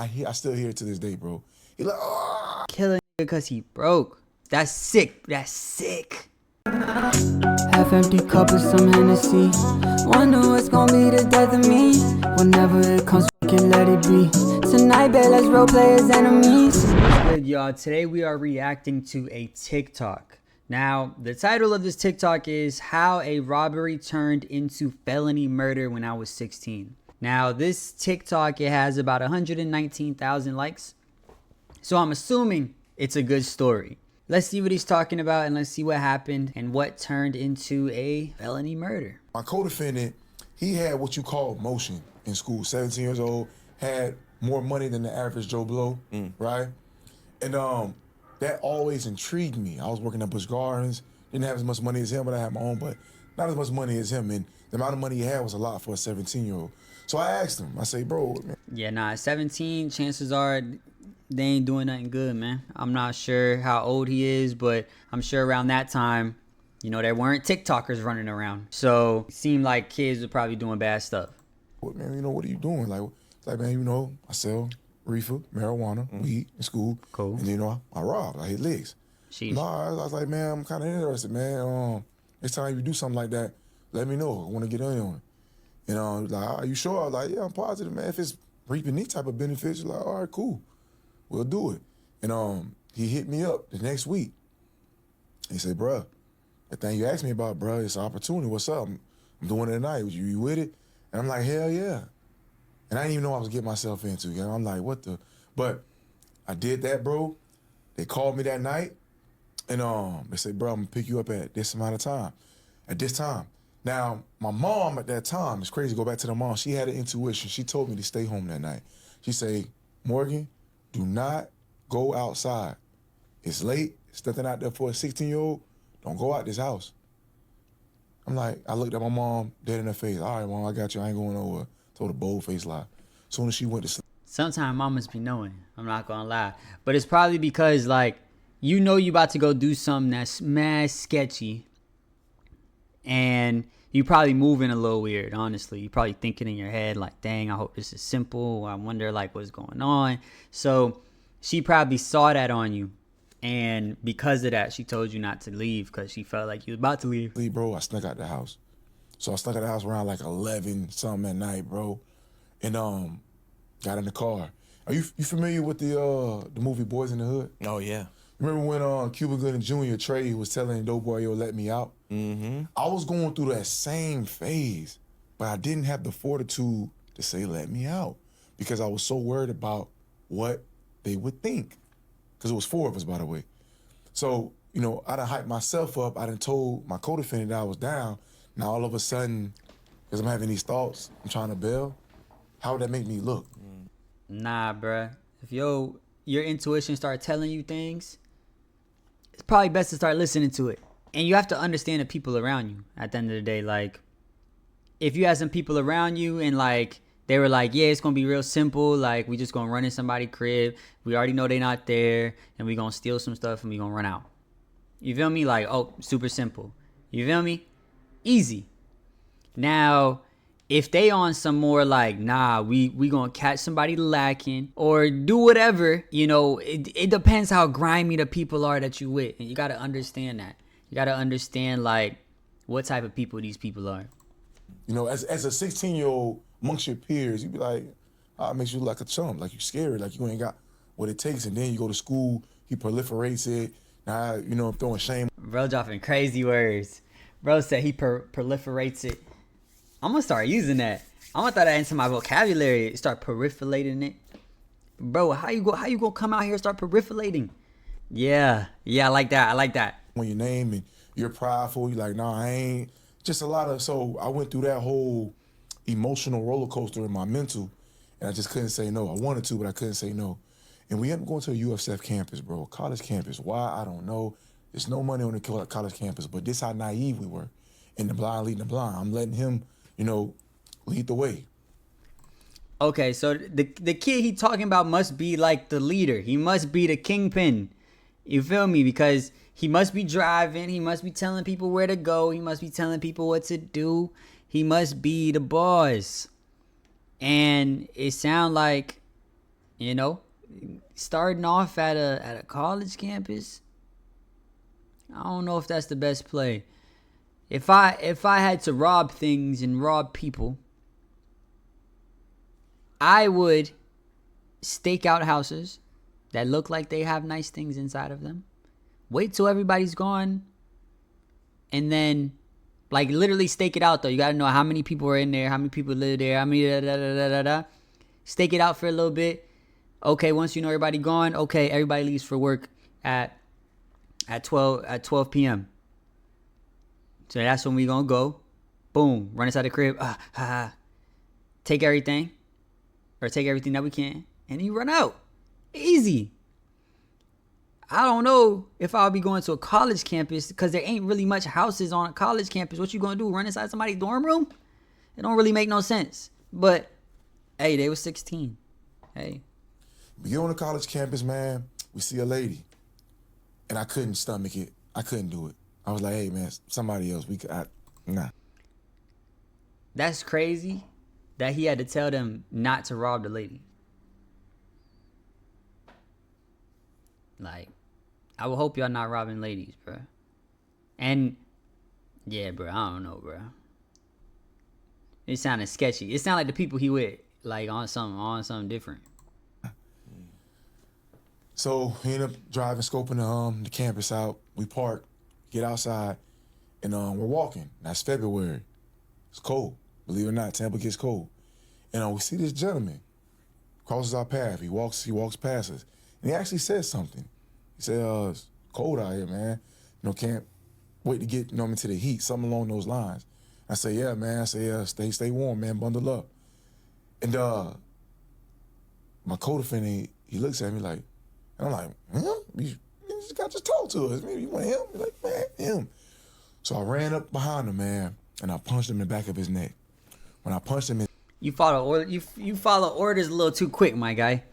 I still hear it to this day, bro. He like, oh. Killing because he broke. That's sick. That's sick. Half empty cup with some Hennessy. Wonder what's gonna be the death of me. Whenever it comes, fucking let it be. Tonight, babe, let's role play as enemies. What's good, y'all? Today we are reacting to a TikTok. Now, the title of this TikTok is How a Robbery Turned into Felony Murder When I Was 16. Now, this TikTok, it has about 119,000 likes. So I'm assuming it's a good story. Let's see what he's talking about and let's see what happened and what turned into a felony murder. My co-defendant, he had what you call motion in school. 17 years old, had more money than the average Joe Blow, right? And that always intrigued me. I was working at Busch Gardens, didn't have as much money as him, but I had my own, but not as much money as him. And the amount of money he had was a lot for a 17-year-old. So I asked him, I say, bro, man. Yeah, nah, 17, chances are they ain't doing nothing good, man. I'm not sure how old he is, but I'm sure around that time, you know, there weren't TikTokers running around. So it seemed like kids were probably doing bad stuff. What, man, you know, what are you doing? Like, man, you know, I sell reefer, marijuana, weed in school. Cool. And, you know, I rob, I hit legs. Sheesh. No, I was like, man, I'm kind of interested, man. Next time you do something like that, let me know. I want to get in on it. You know, like, are you sure? I was like, yeah, I'm positive, man. If it's reaping these type of benefits, like, all right, cool. We'll do it. And he hit me up the next week. He said, bruh, the thing you asked me about, bruh, it's an opportunity. What's up? I'm doing it tonight. You with it? And I'm like, hell yeah. And I didn't even know what I was getting myself into. You know? I'm like, what the? But I did that, bro. They called me that night. And they said, bro, I'm going to pick you up at this amount of time. At this time. Now, my mom at that time, it's crazy to go back to the mom. She had an intuition. She told me to stay home that night. She said, Morgan, do not go outside. It's late. It's nothing out there for a 16-year-old. Don't go out this house. I'm like, I looked at my mom dead in her face. All right, mom, I got you. I ain't going nowhere. Told a bold-faced lie. As soon as she went to sleep. Sometimes mamas be knowing. I'm not gonna lie. But it's probably because, like, you know you about to go do something that's mad sketchy. And you probably moving a little weird, honestly. You probably thinking in your head, like, dang, I hope this is simple. I wonder, like, what's going on. So she probably saw that on you. And because of that, she told you not to leave because she felt like you was about to leave. Bro, I snuck out the house. So I snuck out the house around like 11 something at night, bro. And got in the car. Are you familiar with the movie Boys in the Hood? Oh, yeah. Remember when Cuba Gooding Jr. Trey was telling Doughboy, yo, let me out? Mm-hmm. I was going through that same phase, but I didn't have the fortitude to say, let me out, because I was so worried about what they would think. Because it was 4 of us, by the way. So, you know, I done hyped myself up. I done told my co-defendant that I was down. Now, all of a sudden, because I'm having these thoughts, I'm trying to bail. How would that make me look? Nah, bruh. If your intuition start telling you things, it's probably best to start listening to it. And you have to understand the people around you at the end of the day. Like, if you had some people around you and, like, they were like, yeah, it's going to be real simple. Like, we just going to run in somebody's crib. We already know they not there. And we going to steal some stuff and we going to run out. You feel me? Like, oh, super simple. You feel me? Easy. Now, if they on some more like, nah, we going to catch somebody lacking or do whatever, you know, it depends how grimy the people are that you with. And you got to understand that. You got to understand, like, what type of people these people are. You know, as a 16-year-old amongst your peers, you be like, it makes you look like a chump, like you scary, like you ain't got what it takes. And then you go to school, he proliferates it. Now, you know, I'm throwing shame. Bro dropping crazy words. Bro said he proliferates it. I'm going to start using that. I'm going to throw that into my vocabulary. Start proliferating it. Bro, how you going to come out here and start proliferating? Yeah, I like that. I like that. When your name and you're prideful, you're like, nah, I ain't. Just a lot of, so I went through that whole emotional roller coaster in my mental, and I just couldn't say no. I wanted to, but I couldn't say no. And we ended up going to a USF campus, bro, college campus. Why? I don't know. There's no money on the college campus, but this how naive we were. And the blind leading the blind. I'm letting him, you know, lead the way. Okay, so the kid he talking about must be like the leader. He must be the kingpin. You feel me? Because he must be driving. He must be telling people where to go. He must be telling people what to do. He must be the boss. And it sound like You know, starting off at a college campus, I don't know if that's the best play. If I had to rob things and rob people, I would stake out houses that look like they have nice things inside of them. Wait till everybody's gone, and then like literally stake it out though. You gotta know how many people are in there, how many people live there, how many da da da da da da. Stake it out for a little bit. Okay, once you know everybody gone, okay, everybody leaves for work at 12 p.m. So that's when we gonna go. Boom, run inside the crib. Take everything, or take everything that we can, and you run out. Easy. I don't know if I'll be going to a college campus because there ain't really much houses on a college campus. What you gonna do? Run inside somebody's dorm room? It don't really make no sense. But hey, they was 16. Hey. We get on the college campus, man. We see a lady, and I couldn't stomach it. I couldn't do it. I was like, hey, man, somebody else. Nah. That's crazy that he had to tell them not to rob the lady. Like, I would hope y'all not robbing ladies, bro. And yeah, bro, I don't know, bro. It sounded sketchy. It sounded like the people he with, like on something different. So we end up driving, scoping the campus out. We park, get outside, and we're walking. That's February. It's cold. Believe it or not, Tampa gets cold. And we see this gentleman crosses our path. He walks past us, and he actually says something. He said, "It's cold out here, man. Can't wait to get into the heat." Something along those lines. I say, "Yeah, man." I say, "Yeah, stay warm, man. Bundle up." And my co-defendant, he looks at me like, and I'm like, You just got to talk to us. Maybe you want him? He's like, man, him. So I ran up behind him, man, and I punched him in the back of his neck. When I punched him, You follow you follow orders a little too quick, my guy.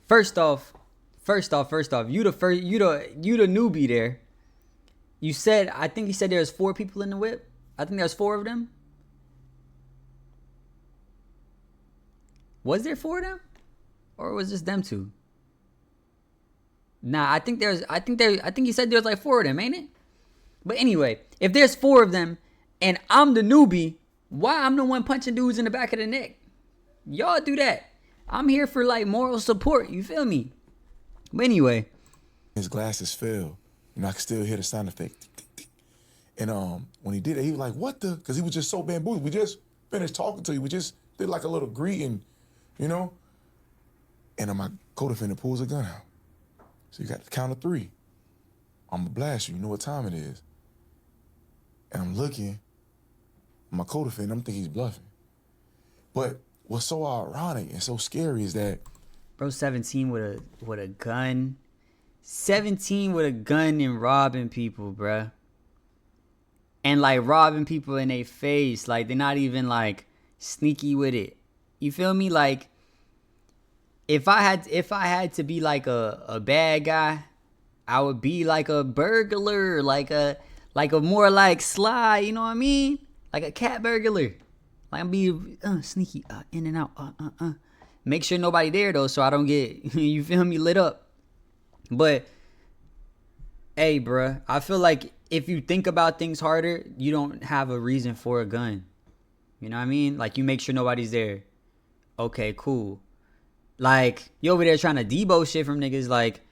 First off, you the newbie there. You said, I think you said there's 4 people in the whip. I think there's 4 of them. Was there 4 of them, or was just them 2? Nah, I think you said there's like 4 of them, ain't it? But anyway, if there's 4 of them and I'm the newbie, why I'm the one punching dudes in the back of the neck? Y'all do that. I'm here for like moral support. You feel me? But anyway, his glasses fell. I could still hear the sound effect. And when he did it, he was like, "What the?" Because he was just so bamboozled. We just finished talking to you. We just did like a little greeting, And my co-defendant pulls a gun out. So you got the count of 3. I'm gonna blast you. You know what time it is. And I'm looking. My co-defendant, I'm thinking he's bluffing. But what's so ironic and so scary is that, bro, 17 with a gun. 17 with a gun and robbing people, bruh. And like robbing people in their face. Like they're not even like sneaky with it. You feel me? Like if I had to be like a bad guy, I would be like a burglar, like a more like Sly, you know what I mean? Like a cat burglar. Like I'm be sneaky, in and out, Make sure nobody there though, so I don't get, you feel me, lit up. But hey, bruh, I feel like if you think about things harder, you don't have a reason for a gun. You know what I mean? Like you make sure nobody's there. Okay, cool. Like you over there trying to debo shit from niggas. Like,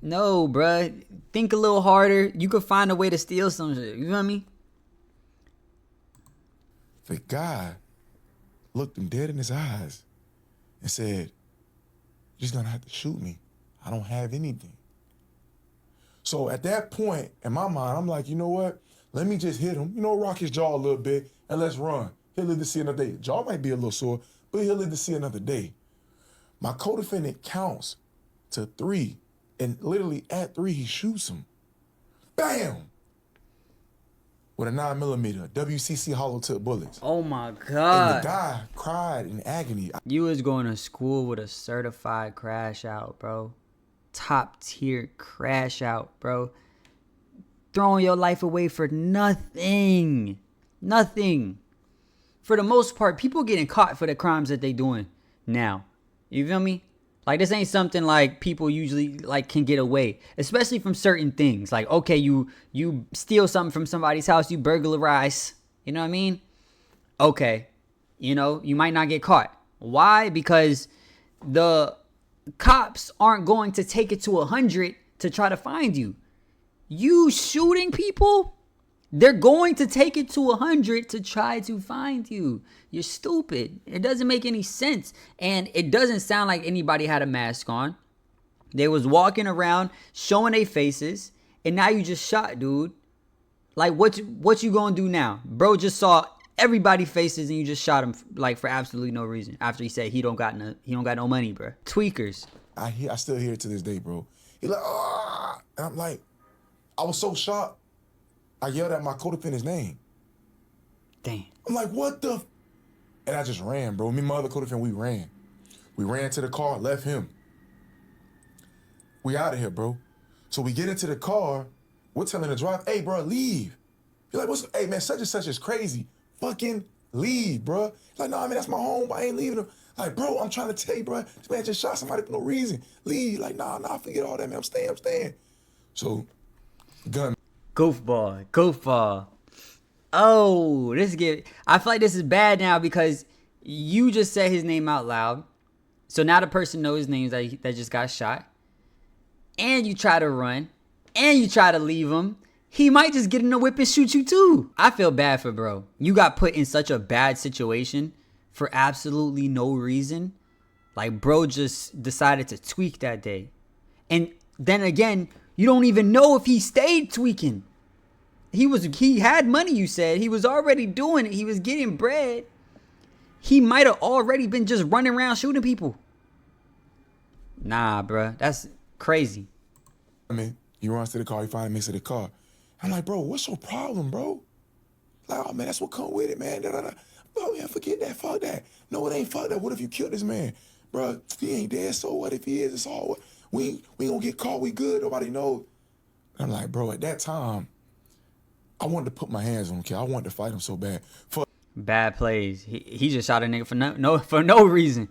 no, bruh. Think a little harder. You could find a way to steal some shit. You know what I mean? the guy looked him dead in his eyes and said, "You're just gonna have to shoot me. I don't have anything." So at that point, in my mind, I'm like, you know what? Let me just hit him, rock his jaw a little bit, and let's run. He'll live to see another day. Jaw might be a little sore, but he'll live to see another day. My co-defendant counts to 3, and literally at 3, he shoots him. Bam! With a 9mm WCC hollow tip bullets. Oh my And God. the guy cried in agony. You was going to school with a certified crash out, bro. Top tier crash out, bro. Throwing your life away for nothing. Nothing. For the most part, people getting caught for the crimes that they doing now. You feel me? Like, this ain't something like people usually like can get away, especially from certain things. Like, okay, you steal something from somebody's house, you burglarize, you know what I mean? Okay, you know, you might not get caught. Why? Because the cops aren't going to take it to 100 to try to find you. You shooting people, they're going to take it to 100 to try to find you. You're stupid. It doesn't make any sense. And it doesn't sound like anybody had a mask on. They was walking around showing their faces, and now you just shot, dude. Like, what you gonna do now? Bro just saw everybody's faces and you just shot him like for absolutely no reason after he said he don't got no money, bro. Tweakers. I still hear it to this day, bro. He like, ah, and I'm like, I was so shocked. I yelled at my co-defendant's name. Damn. I'm like, what the? And I just ran, bro. Me and my other co-defendant, we ran. We ran to the car, left him. We out of here, bro. So we get into the car. We're telling the driver, hey, bro, leave. You're like, hey, man, such and such is crazy. Fucking leave, bro. Like, nah, man, that's my home. I ain't leaving him. Like, bro, I'm trying to tell you, bro. This man just shot somebody for no reason. Leave. Like, nah, forget all that, man. I'm staying. So, gun. Goofball. Oh, I feel like this is bad now because you just said his name out loud. So now the person knows his name that just got shot. And you try to run. And you try to leave him. He might just get in the whip and shoot you too. I feel bad for bro. You got put in such a bad situation for absolutely no reason. Like, bro just decided to tweak that day. And then again, you don't even know if he stayed tweaking. He had money, you said. He was already doing it. He was getting bread. He might have already been just running around shooting people. Nah, bruh. That's crazy. I mean, he runs to the car. He finally makes it to the car. I'm like, bro, what's your problem, bro? Like, oh, man, that's what come with it, man. Oh, man, forget that. Fuck that. No, it ain't fuck that. What if you killed this man? Bro, he ain't dead, so what if he is? It's all, we ain't gonna get caught. We good. Nobody knows. I'm like, bro, at that time, I wanted to put my hands on him, kid. I wanted to fight him so bad. Bad plays. He just shot a nigga for no reason.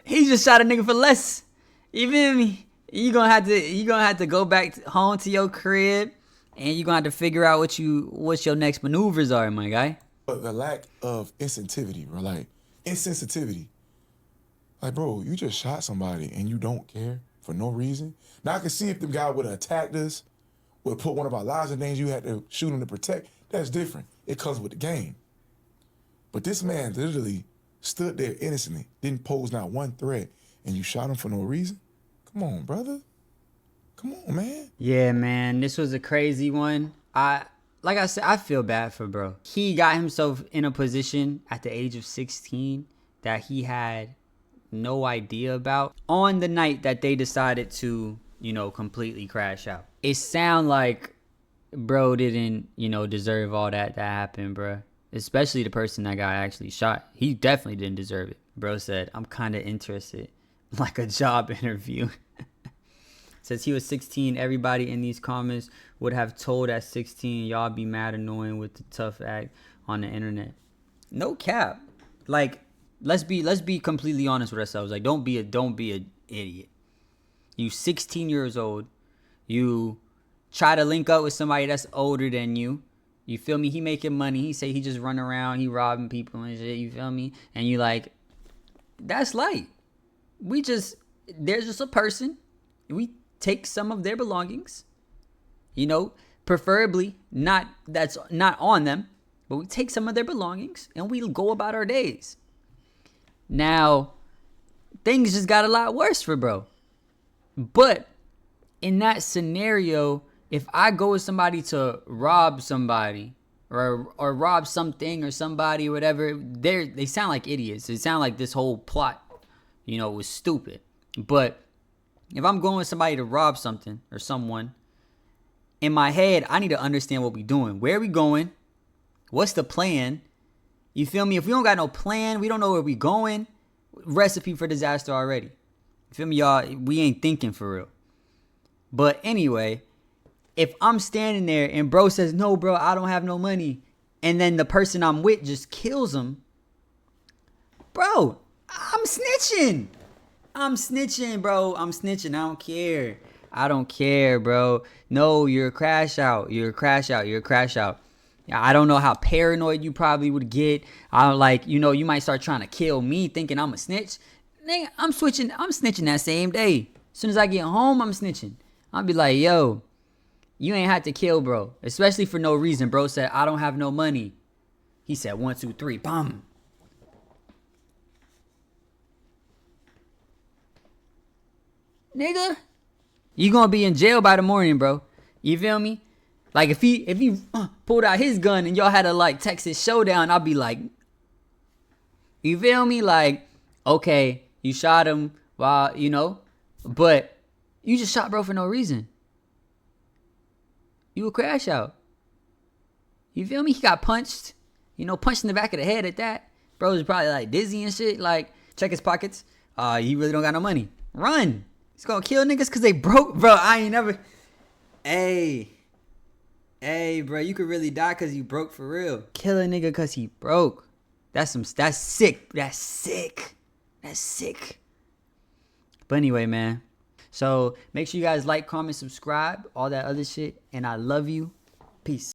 He just shot a nigga for less. You feel me? You gonna have to go back home to your crib, and you gonna have to figure out what your next maneuvers are, my guy. But the lack of insensitivity, bro. Like, insensitivity. Like, bro, you just shot somebody and you don't care for no reason. Now I can see if the guy would have attacked us, would put one of our lives in danger, you had to shoot him to protect. That's different. It comes with the game. But this man literally stood there innocently, didn't pose not one threat, and you shot him for no reason? Come on, brother. Come on, man. Yeah, man. This was a crazy one. Like I said, I feel bad for bro. He got himself in a position at the age of 16 that he had no idea about on the night that they decided to, completely crash out. It sound like bro didn't, deserve all that happened, bro. Especially the person that got actually shot. He definitely didn't deserve it. Bro said, I'm kind of interested. Like a job interview. Says he was 16. Everybody in these comments would have told at 16, y'all be mad annoying with the tough act on the internet. No cap. Like, let's be completely honest with ourselves. Like, don't be an idiot. You 16 years old. You try to link up with somebody that's older than you. You feel me? He making money. He say he just run around. He robbing people and shit. You feel me? And you like, that's light. There's just a person. We take some of their belongings. Preferably that's not on them. But we take some of their belongings and we go about our days. Now, things just got a lot worse for bro. But in that scenario, if I go with somebody to rob somebody or rob something or somebody or whatever, they sound like idiots. It sound like this whole plot, was stupid. But if I'm going with somebody to rob something or someone, in my head, I need to understand what we doing. Where are we going? What's the plan? You feel me? If we don't got no plan, we don't know where we going, recipe for disaster already. You feel me, y'all? We ain't thinking for real. But anyway, if I'm standing there and bro says, no, bro, I don't have no money, and then the person I'm with just kills him, bro, I'm snitching. I'm snitching, bro. I'm snitching. I don't care. I don't care, bro. No, you're a crash out. You're a crash out. You're a crash out. I don't know how paranoid you probably would get. I'm like, you know, you might start trying to kill me thinking I'm a snitch. Nigga, I'm snitching that same day. As soon as I get home, I'm snitching. I'll be like, yo, you ain't had to kill, bro. Especially for no reason. Bro said, I don't have no money. He said, 1, 2, 3, bam. Nigga, you gonna be in jail by the morning, bro. You feel me? Like if he pulled out his gun and y'all had a like Texas showdown, I'll be like, you feel me? Like, okay, you shot him while, you know, but you just shot bro for no reason. You a crash out. You feel me? He got punched, you know, punched in the back of the head at that. Bro's probably like dizzy and shit. Like, check his pockets. He really don't got no money. Run. He's gonna kill niggas because they broke. Bro, I ain't never. Hey, bro, you could really die because you broke for real. Kill a nigga because he broke. That's sick. That's sick. But anyway, man. So make sure you guys like, comment, subscribe, all that other shit. And I love you. Peace.